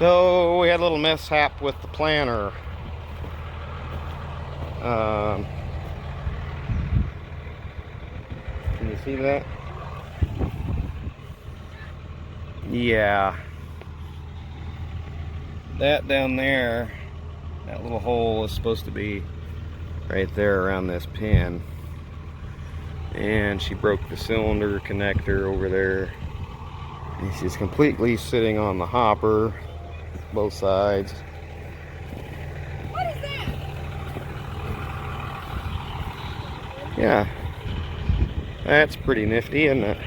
So we had a little mishap with the planter. Can you see that? Yeah. That down there, that little hole is supposed to be right there around this pin. And she broke the cylinder connector over there. And she's completely sitting on the hopper, both sides. What is that? Yeah, that's pretty nifty, isn't it?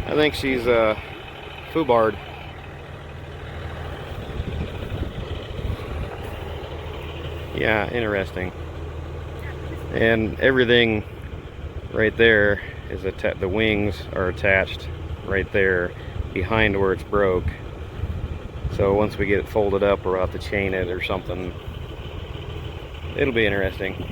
I think she's foobarred. Yeah, interesting. And everything right there is the wings are attached right there behind where it's broke. So once we get it folded up, we'll have to chain it or something. It'll be interesting.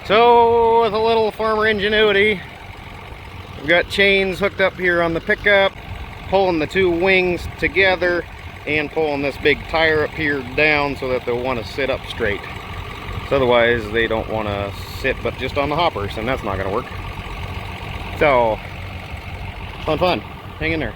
So with a little farmer ingenuity, we've got chains hooked up here on the pickup, pulling the two wings together and pulling this big tire up here down so that they'll want to sit up straight. So otherwise they don't want to sit but just on the hoppers, and that's not going to work. So fun. Hang in there.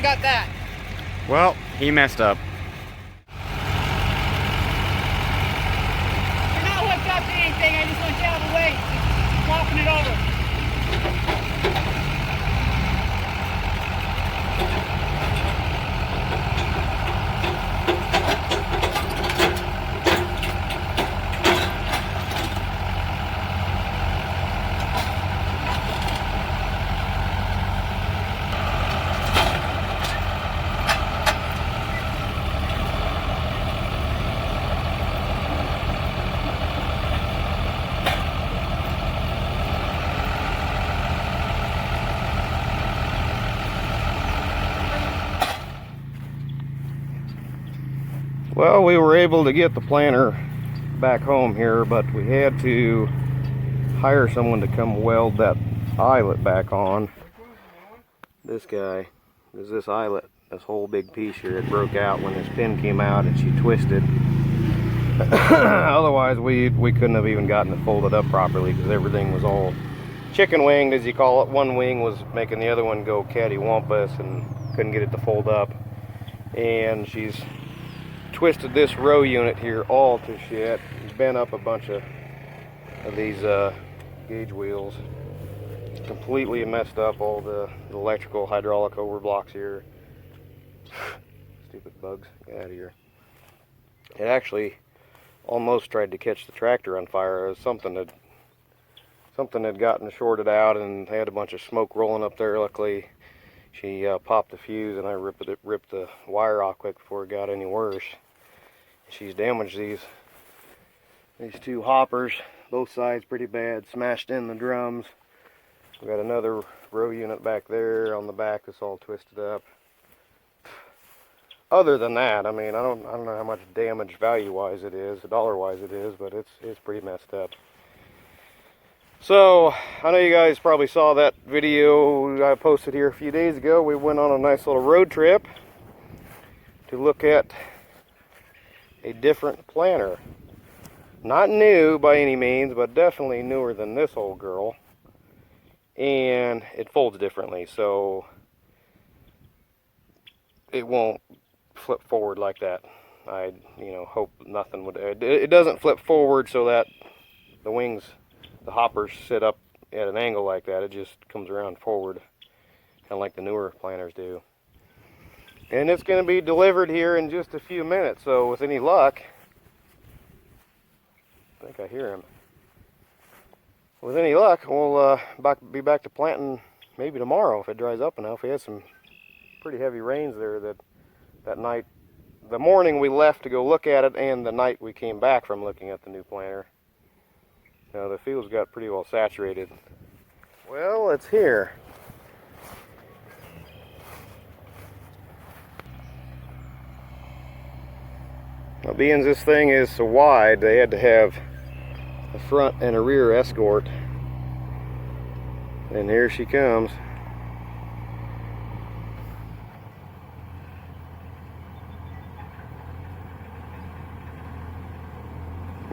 Got that. Well, he messed up. You're not hooked up to anything. I just want you out of the way. Just walking it over. Well, we were able to get the planter back home here, but we had to hire someone to come weld that eyelet back on. This guy, this eyelet, this whole big piece here, it broke out when this pin came out and she twisted. Otherwise we couldn't have even gotten it folded up properly because everything was all chicken winged, as you call it. One wing was making the other one go cattywampus and couldn't get it to fold up. And she's twisted this row unit here all to shit. He's bent up a bunch of these gauge wheels. Completely messed up all the electrical hydraulic overblocks here. Stupid bugs, get out of here. It actually almost tried to catch the tractor on fire. It was something had gotten shorted out and had a bunch of smoke rolling up there. Luckily she popped the fuse and I ripped the wire off quick before it got any worse. She's damaged these two hoppers, both sides pretty bad, smashed in the drums. We got another row unit back there on the back that's all twisted up. other than that, I mean, I don't know how much damage value-wise it is, dollar-wise it is, but it's pretty messed up. So, I know you guys probably saw that video I posted here a few days ago. We went on a nice little road trip to look at a different planter. Not new by any means, but definitely newer than this old girl. And it folds differently, so it won't flip forward like that. I, hope nothing would. It doesn't flip forward so that the wings, the hoppers, sit up at an angle like that. It just comes around forward, kind of like the newer planters do. And it's going to be delivered here in just a few minutes. So with any luck, I think I hear him. With any luck, we'll be back to planting maybe tomorrow if it dries up enough. We had some pretty heavy rains there that night. The morning we left to go look at it, and the night we came back from looking at the new planter. Now the fields got pretty well saturated. Well, it's here. Now, being this thing is so wide, they had to have a front and a rear escort. And here she comes.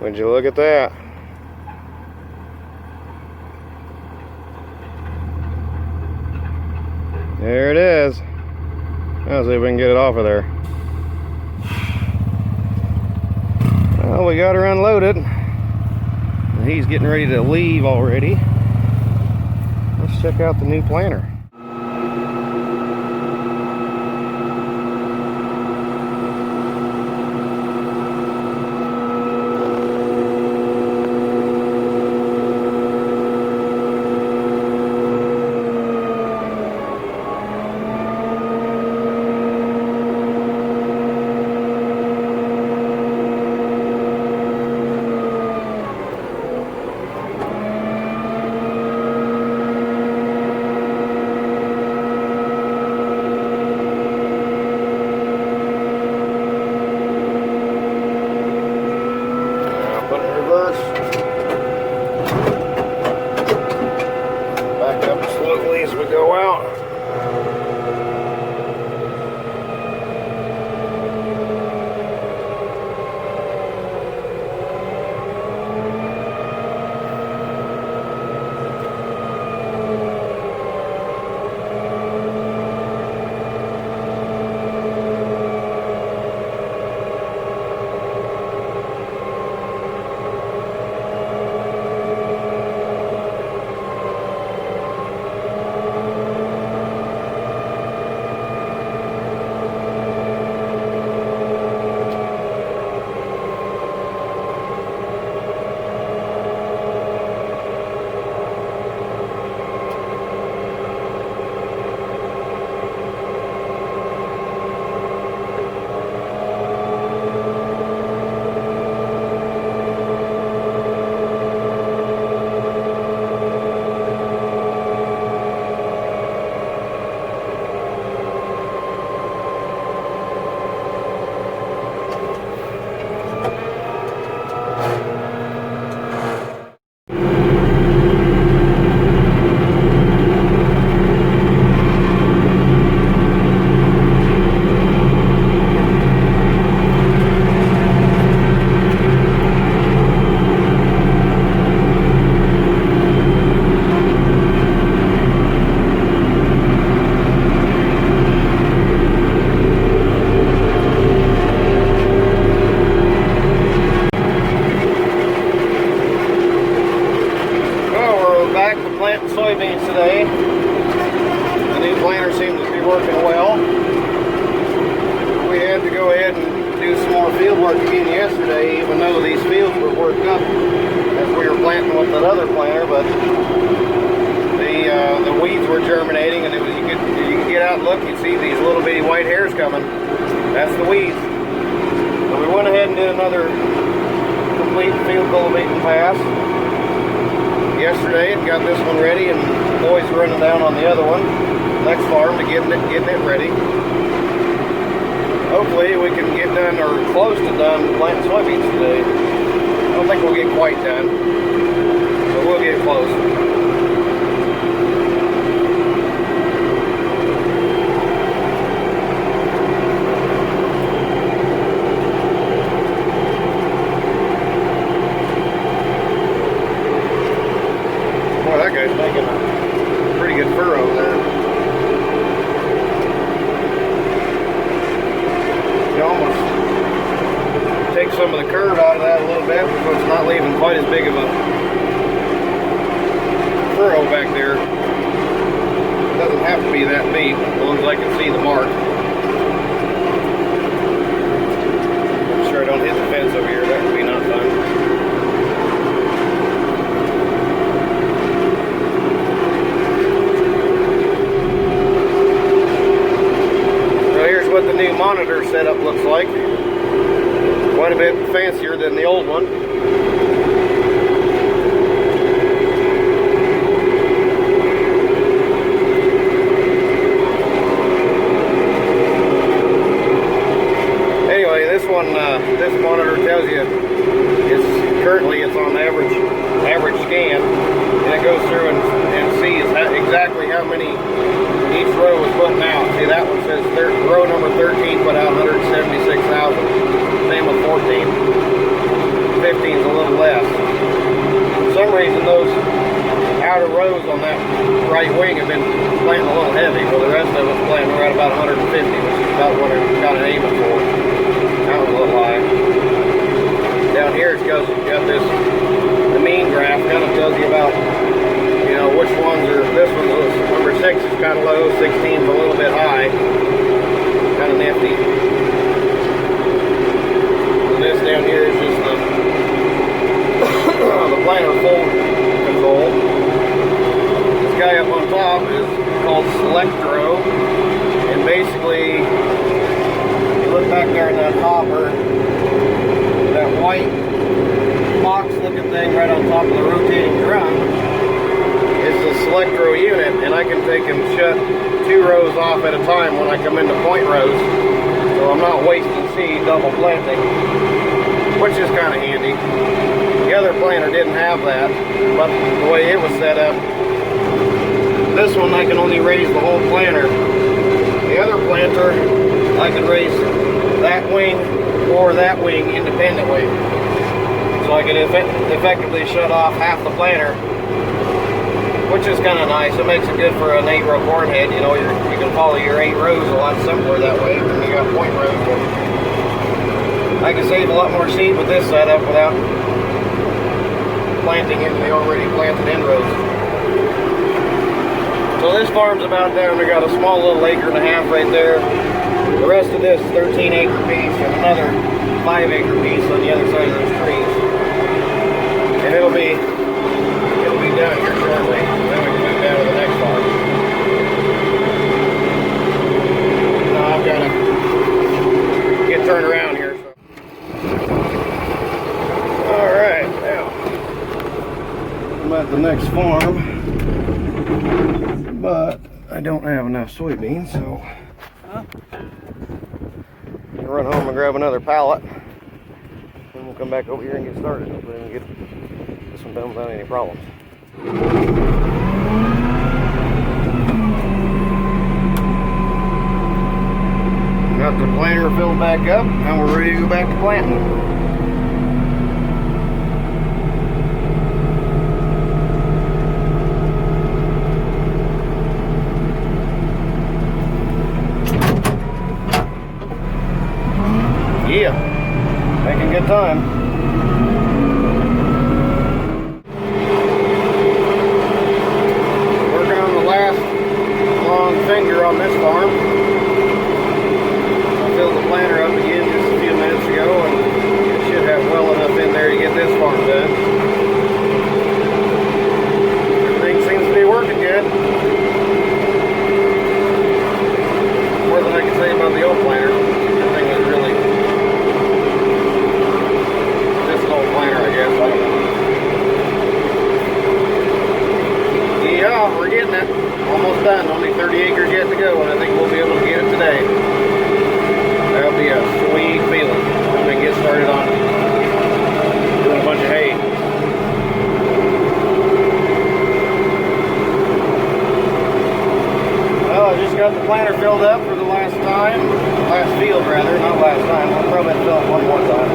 Would you look at that? There it is. Let's see if we can get it off of there. Well, we got her unloaded. And he's getting ready to leave already. Let's check out the new planter. Planting soybeans today. The new planter seems to be working well. We had to go ahead and do some more field work again yesterday, even though these fields were worked up as we were planting with that other planter, but the weeds were germinating, and you could get out and look, you'd see these little bitty white hairs coming. That's the weeds. So we went ahead and did another complete field cultivating pass yesterday and got this one ready, and the boys were running down on the other one, next farm, to getting it ready. hopefully we can get done or close to done planting soybeans today. I don't think we'll get quite done, but we'll get close. Boy, that guy's making a pretty good furrow there. You almost take some of the curve out of that a little bit because it's not leaving quite as big of a furrow back there. It doesn't have to be that deep as long as I can see the mark. I'm sure I don't hit the fence over here. That would be not fun. So here's what the new monitor setup looks like. Quite a bit fancier than the old one. Anyway, this one, this monitor tells you currently it's on average scan, and it goes through and sees exactly how many each row is putting out. See, that one says row number 13 put out 176,000. Same with 14. 15's a little less. For some reason, those outer rows on that right wing have been planting a little heavy, while the rest of it's planting right about 150, which is about what I'm kind of aiming for. That was a little high. Down here, it's got this, the mean graph kind of tells you about, you know, which ones are, this one was, number 6 is kind of low, 16 is a little bit high. Kind of nifty. This down here is just the planter fold control. This guy up on top is called Selectro, and basically, you look back there in that hopper, that white box-looking thing right on top of the rotating drum is the Selectro unit, and I can take and shut 2 rows off at a time when I come into point rows. So I'm not wasting seed double planting, which is kind of handy. The other planter didn't have that, but the way it was set up, this one I can only raise the whole planter. The other planter, I could raise that wing or that wing independently. So I could effectively shut off half the planter, which is kind of nice. It makes it good for an 8-row corn head. You know, you can follow your 8 rows a lot simpler that way when you got point rows. But I can save a lot more seed with this setup without planting into the already planted in rows. So this farm's about done. We got a small little 1.5 acres right there. The rest of this 13-acre piece and another 5-acre piece on the other side of those trees. And it'll be done here shortly. Then we can move down to the next farm. Now I've got to get turned around here. So. Alright, now I'm at the next farm, but I don't have enough soybeans, so I'll run home and grab another pallet, and we'll come back over here and get started. Hopefully we can get this one done without any problems. Got the planter filled back up, and we're ready to go back to planting. Yeah, making good time. Finger on this farm. I filled the planter up again just a few minutes ago, and it should have well enough in there to get this farm done. Everything seems to be working good. More than I can say about the old planter. That thing was really this old planter, I guess. I don't know. Yeah, we're getting it. Almost done. Only 30 acres yet to go, and I think we'll be able got the planter filled up for the last time. Last field, rather, not last time. I'll probably fill up one more time.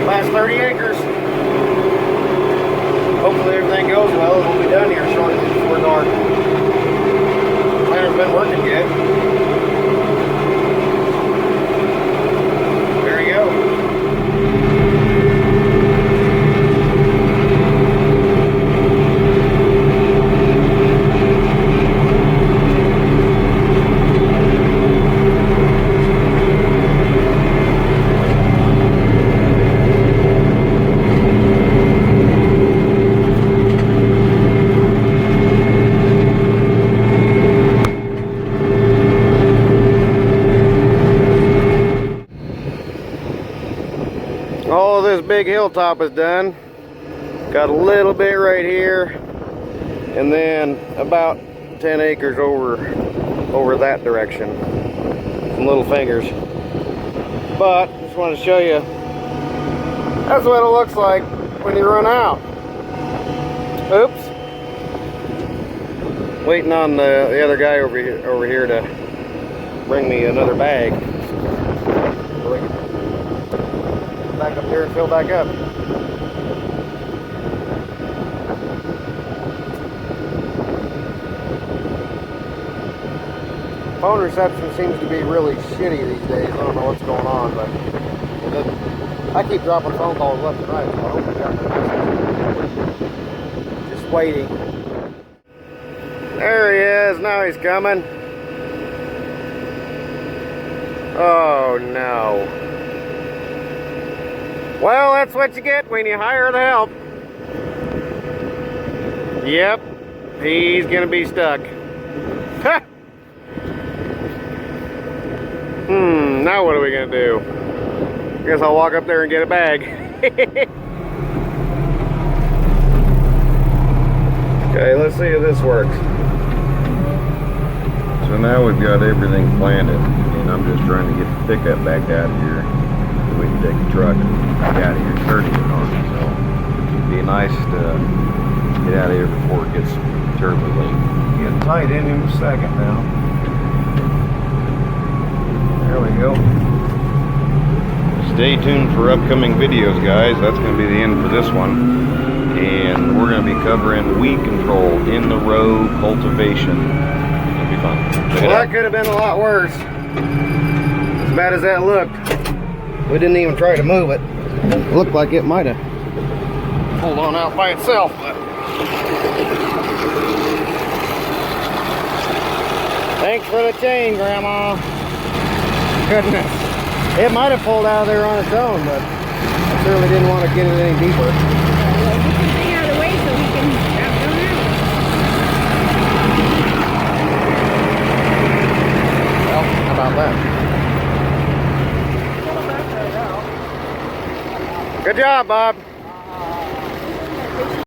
Last 30 acres. Hopefully everything goes well and we'll be done here shortly before dark. Planter's been working good. There you go. All of this big hilltop is done. Got a little bit right here, and then about 10 acres over that direction. Some little fingers. But just wanted to show you, that's what it looks like when you run out. Oops. Waiting on the other guy over here to bring me another bag. Back up here and fill back up. Phone reception seems to be really shitty these days. I don't know what's going on, but I keep dropping phone calls left and right, so I hope I got the message. Just waiting. There he is. Now he's coming. Oh no. Well, that's what you get when you hire the help. Yep, he's gonna be stuck. Ha! Now what are we gonna do? Guess I'll walk up there and get a bag. Okay, let's see if this works. So now we've got everything planted, and I'm just trying to get the pickup back out of here. We can take the truck back out of here and turn it on. So it'd be nice to get out of here before it gets terribly late. Getting tight in a second now. There we go. Stay tuned for upcoming videos, guys. That's going to be the end for this one. And we're going to be covering weed control in the row cultivation. It'll be fun. Well, that could have been a lot worse. As bad as that looked. We didn't even try to move it. It looked like it might have pulled on out by itself, but thanks for the chain, Grandma. Goodness. It might have pulled out of there on its own, but I certainly didn't want to get it any deeper. Well, get the thing out of the way so we can wrap it on out. Well, how about that? Good job, Bob.